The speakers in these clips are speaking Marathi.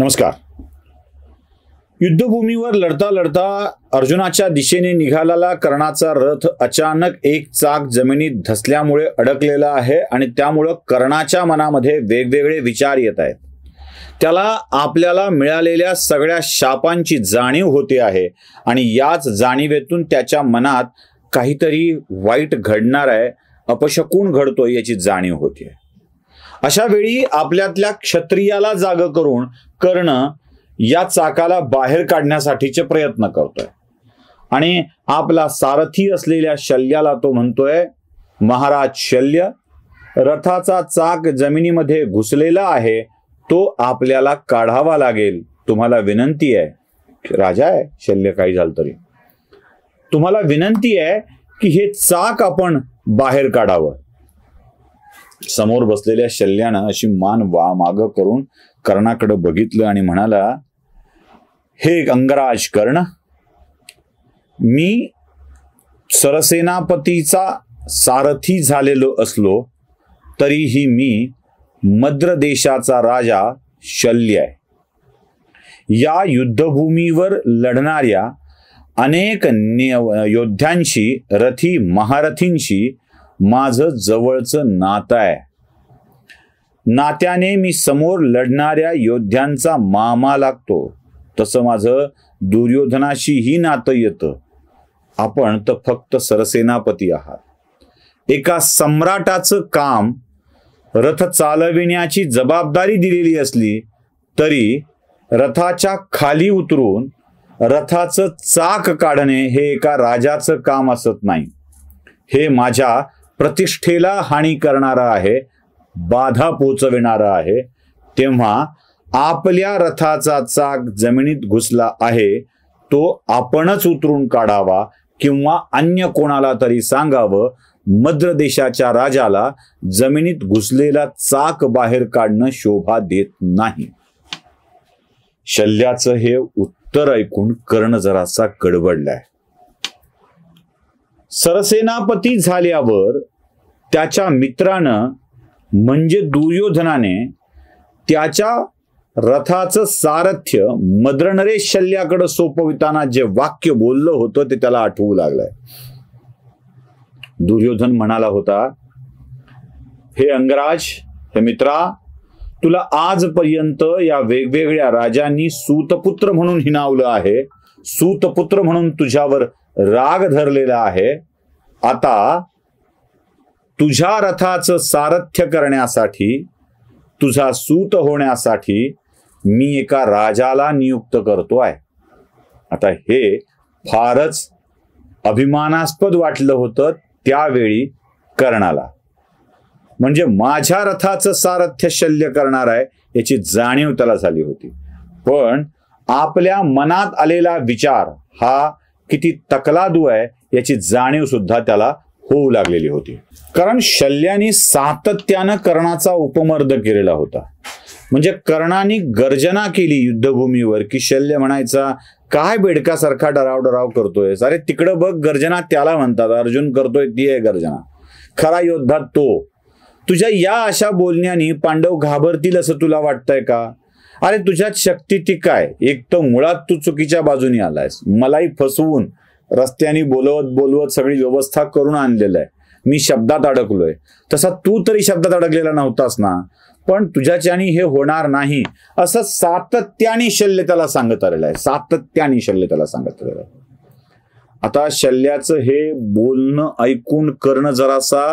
नमस्कार. युद्धभूमीवर लढता लढता अर्जुनाच्या दिशेने निघालेला कर्णाचा रथ अचानक एक चाक जमिनीत धसल्यामुळे अडकलेला आहे आणि त्यामुळे कर्णाच्या मनामध्ये वेगवेगळे विचार येत आहेत. त्याला आपल्याला मिळालेल्या सगळ्या शापांची जाणीव होते आहे आणि याच जाणीवेतून त्याच्या मनात काहीतरी वाईट घडणार आहे, अपशकुन घडतोय याची जाणीव होते. अशा वेळी आपल्यातल्या क्षत्रियाला जाग करून कर्ण या चाकाला बाहेर काढण्यासाठीचे प्रयत्न करतोय आणि आपला सारथी असलेल्या शल्याला तो म्हणतोय, महाराज शल्य, रथाचा चाक जमिनीमध्ये घुसलेला आहे, तो आपल्याला काढावा लागेल. तुम्हाला विनंती आहे. राजा आहे शल्य, काही झालं तरी तुम्हाला विनंती आहे की हे चाक आपण बाहेर काढावं. समोर बसलेल्या शल्यानं अशी मान माग करून कर्णाकडे बघितलं आणि म्हणाला, हे अंगराज कर्ण, मी सरसेनापतीचा सारथी झालेलो असलो तरीही मी मद्र देशाचा राजा शल्य आहे. या युद्धभूमीवर लढणाऱ्या अनेक योद्ध्यांशी, रथी महारथींशी माझं जवळचं नातं आहे. नात्याने मी समोर लढणाऱ्या योद्ध्यांचा मामा लागतो. तसं माझं दुर्योधनाशीही नातं येतं. आपण तर फक्त सरसेनापती आहात. एका सम्राटाचं काम रथ चालविण्याची जबाबदारी दिलेली असली तरी रथाच्या खाली उतरून रथाचं चाक काढणे हे एका राजाचं काम असत नाही. हे माझ्या प्रतिष्ठेला हानी करणारं आहे, बाधा पोचविणारं आहे. तेव्हा आपल्या रथाचा चाक जमिनीत घुसला आहे, तो आपणच उतरून काढावा किंवा अन्य कोणाला तरी सांगावं. मद्र देशाच्या राजाला जमिनीत घुसलेला चाक बाहेर काढणं शोभा देत नाही. शल्याचं हे उत्तर ऐकून कर्ण जरासा गडबडलाय. सरसेनापती झाल्यावर त्याच्या मित्रानं म्हणजे दुर्योधनाने त्याच्या रथाचं सारथ्य मद्रनरेश शल्याकडे सोपविताना जे वाक्य बोललं होतं ते त्याला आठवू लागलंय. दुर्योधन म्हणाला होता, हे अंगराज, हे मित्रा, तुला आजपर्यंत या वेगवेगळ्या राजांनी सूतपुत्र म्हणून हिणावलं आहे, सूतपुत्र म्हणून तुझ्यावर राग धरलेला आहे. आता तुझ्या रथाचं सारथ्य करण्यासाठी, तुझा सूत होण्यासाठी मी एका राजाला नियुक्त करतोय. आता हे फारच अभिमानास्पद वाटलं होतं त्यावेळी कर्णाला. म्हणजे माझ्या रथाचं सारथ्य शल्य करणार आहे याची जाणीव त्याला झाली होती. पण आपल्या मनात आलेला विचार हा किती तकलादू आहे याची जाणीव सुद्धा त्याला होऊ लागलेली होती. कारण शल्याने सातत्यानं कर्णाचा उपमर्द केलेला होता. म्हणजे कर्णाने गर्जना केली युद्धभूमीवर की शल्य म्हणायचा, काय बेडकासारखा डराव करतोय, अरे तिकडं बघ, गर्जना त्याला म्हणतात, अर्जुन करतोय ती आहे गर्जना, खरा योद्धा तो. तुझ्या या अशा बोलण्याने पांडव घाबरतील असं तुला वाटतंय का? अरे तुझ्यात शक्ती ती काय? एक तर मुळात तू चुकीच्या बाजूने आलायस, मलाही फसवून रस्त्याने बोलवत सगळी व्यवस्था करून आणलेलं आहे. मी शब्दात अडकलोय, तसा तू तरी शब्दात अडकलेला नव्हतास ना. पण तुझ्याच्याने हे होणार नाही असं सातत्याने शल्य त्याला सांगत आलेलं आहे, सातत्याने शल्य त्याला सांगत आलेलं आहे. आता शल्याचं हे बोलणं ऐकून कर्ण जरासा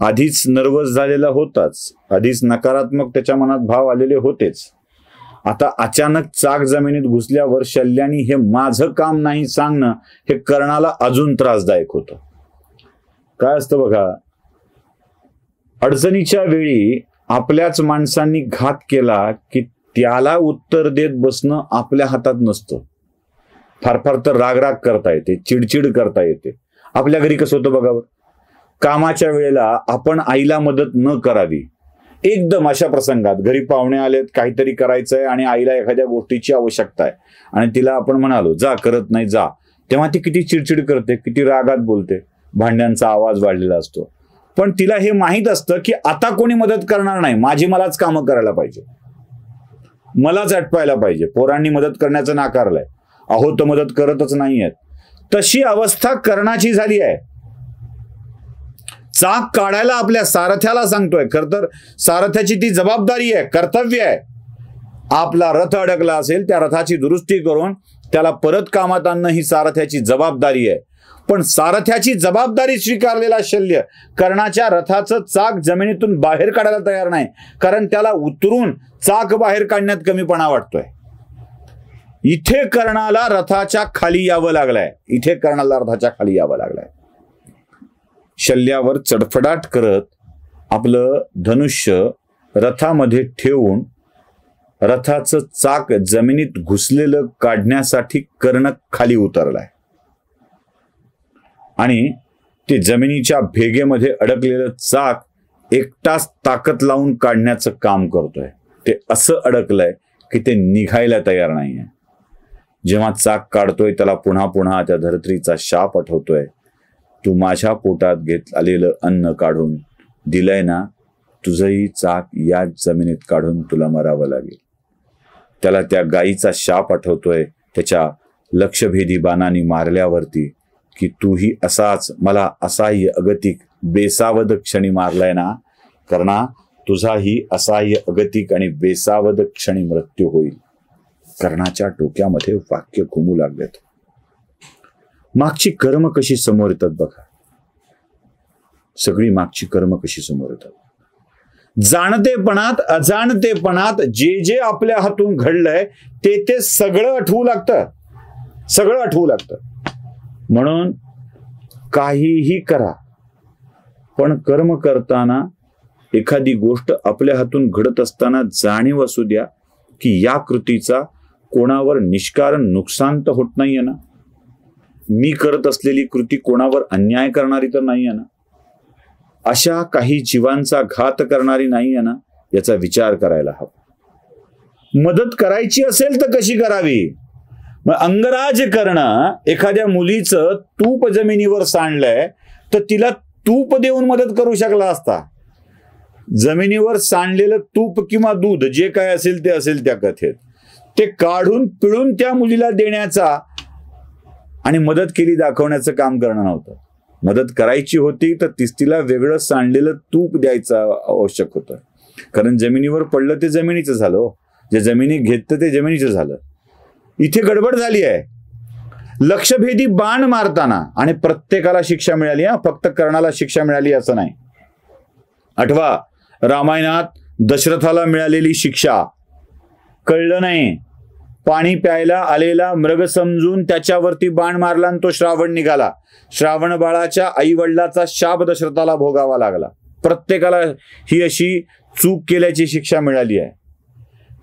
आधीच नर्वस झालेला होताच, आधीच नकारात्मक त्याच्या मनात भाव आलेले होतेच. आता अचानक चाक जमिनीत घुसल्यावर शल्यानी हे माझं काम नाही सांगणं हे कर्णाला अजून त्रासदायक होतं. काय असतं बघा, अडचणीच्या वेळी आपल्याच माणसांनी घात केला की त्याला उत्तर देत बसणं आपल्या हातात नसतं. फार फार तर राग करता येते, चिडचिड करता येते. आपल्या घरी कसं होतं बघा, कामाच्या वेळेला आपण आईला मदत न करावी. एकदम अशा प्रसंगात घरी पाहुणे आलेत, काहीतरी करायचंय आणि आईला एखाद्या गोष्टीची आवश्यकता आहे आणि तिला आपण म्हणालो जा, करत नाही जा, तेव्हा ती किती चिडचिड करते, किती रागात बोलते, भांड्यांचा आवाज वाढलेला असतो. पण तिला हे माहित असतं की आता कोणी मदत करणार नाही, माझी मलाच कामं करायला पाहिजे. मलाच आटपायला पाहिजे, पोरांनी मदत करण्याचं नाकारलंय, अहो तर मदत करतच नाहीयेत. तशी अवस्था कर्णाची झाली आहे. चाक काढायला आपल्या सारथ्याला सांगतोय. खर तर सारथ्याची ती जबाबदारी आहे, कर्तव्य आहे. आपला रथ अडकला असेल, त्या रथाची दुरुस्ती करून त्याला परत कामात आणणं ही सारथ्याची जबाबदारी आहे. पण सारथ्याची जबाबदारी स्वीकारलेला शल्य कर्णाच्या रथाचं चाक जमिनीतून बाहेर काढायला तयार नाही, कारण त्याला उतरून चाक बाहेर काढण्यात कमीपणा वाटतोय. इथे कर्णाला रथाच्या खाली यावं लागलंय. शल्यावर चडफडाट करत आपलं धनुष्य रथामध्ये ठेवून रथाचं चाक जमिनीत घुसलेलं काढण्यासाठी कर्ण खाली उतरलाय आणि ते जमिनीच्या भेगेमध्ये अडकलेलं चाक एकटाच ताकद लावून काढण्याचं काम करतोय. ते असं अडकलंय की ते निघायला तयार नाहीये. जेव्हा चाक काढतोय त्याला पुन्हा पुन्हा त्या धरत्रीचा शाप आठवतोय. तू माझ्या पोटात घेत आलेलं अन्न काढून दिलंय ना, तुझंही चाक या जमिनीत काढून तुला मरावं लागेल. त्याला त्या गायीचा शाप आठवतोय, त्याच्या लक्षभेदी बाणांनी मारल्यावरती, की तूही असाच मला असहाय्य अगतिक बेसावध क्षणी मारलाय ना कर्णा, तुझाही असहाय्य अगतिक आणि बेसावध क्षणी मृत्यू होईल. कर्णाच्या डोक्यामध्ये वाक्य घुमू लागलेत. मागची कर्म कशी समोर येतात बघा. सगळी मागची कर्म कशी समोर येतात. जाणतेपणात अजाणतेपणात जे जे आपल्या हातून घडलंय ते सगळं आठवू लागतं. म्हणून काहीही करा, पण कर्म करताना एखादी गोष्ट आपल्या हातून घडत असताना जाणीव असू द्या की या कृतीचा कोणावर निष्कारण नुकसान तर होत नाहीये ना, मी करत असलेली कृती कोणावर अन्याय करणारी तर नाहीये ना, अशा काही जीवांचा घात करणारी नाहीये ना, याचा विचार करायला हवा. मदत करायची असेल तर कशी करावी. मग अंगराज करणं, एखाद्या मुलीचं तूप जमिनीवर सांडलंय तर तिला तूप देऊन मदत करू शकला असता. जमिनीवर सांडलेलं तूप किंवा दूध जे काय असेल ते असेल त्या कथेत, ते काढून पिळून त्या मुलीला देण्याचा आणि मदत केली दाखवण्याचं काम करणं नव्हतं. मदत करायची होती तर तिला वेगळं सांडलेलं तूप द्यायचं आवश्यक होतं. कारण जमिनीवर पडलं ते जमिनीचं झालं, जे जमिनी घेतलं ते जमिनीचं झालं. इथे गडबड झाली आहे. लक्षभेदी बाण मारताना, आणि प्रत्येकाला शिक्षा मिळाली, फक्त कर्णाला शिक्षा मिळाली असं नाही. आठवा, रामायणात दशरथाला मिळालेली शिक्षा. कळलं नाही, पाणी प्यायला आलेला मृग समजून त्याच्यावरती बाण मारला आणि तो श्रावण निघाला. श्रावण बाळाच्या आई वडिलाचा शाप दशरथाला भोगावा लागला. प्रत्येकाला ही अशी चूक केल्याची शिक्षा मिळाली आहे.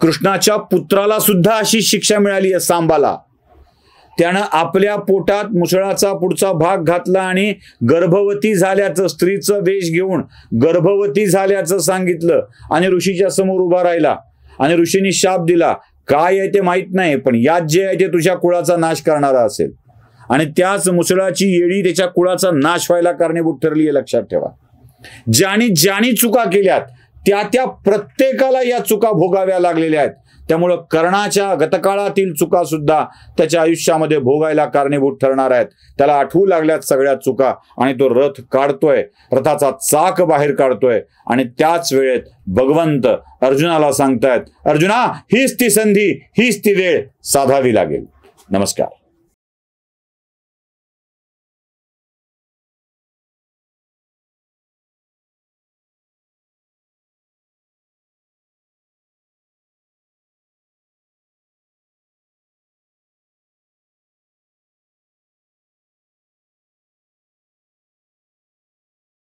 कृष्णाच्या पुत्राला सुद्धा अशी शिक्षा मिळाली आहे, सांबाला. त्यानं आपल्या पोटात मुसळाचा पुढचा भाग घातला आणि गर्भवती झाल्याचं, स्त्रीचं वेश घेऊन गर्भवती झाल्याचं सांगितलं आणि ऋषीच्या समोर उभा राहिला आणि ऋषींनी शाप दिला. काय आहे ते माहित नाही, पण यात जे आहे ते तुझ्या कुळाचा नाश करणारा असेल. आणि त्याच मुसळाची येळी त्याच्या कुळाचा नाश व्हायला कारणीभूत ठरली आहे, लक्षात ठेवा. ज्यानी चुका केल्यात त्या प्रत्येकाला या चुका भोगाव्या लागलेल्या आहेत. त्यामुळं कर्णाच्या गतकाळातील चुका सुद्धा त्याच्या आयुष्यामध्ये भोगायला कारणीभूत ठरणार आहेत. त्याला आठवू लागल्यात सगळ्या चुका आणि तो रथ काढतोय, रथाचा चाक बाहेर काढतोय. आणि त्याच वेळेत भगवंत अर्जुनाला सांगतायत, अर्जुना हीच ती संधी, हीच ती वेळ साधावी लागेल. नमस्कार.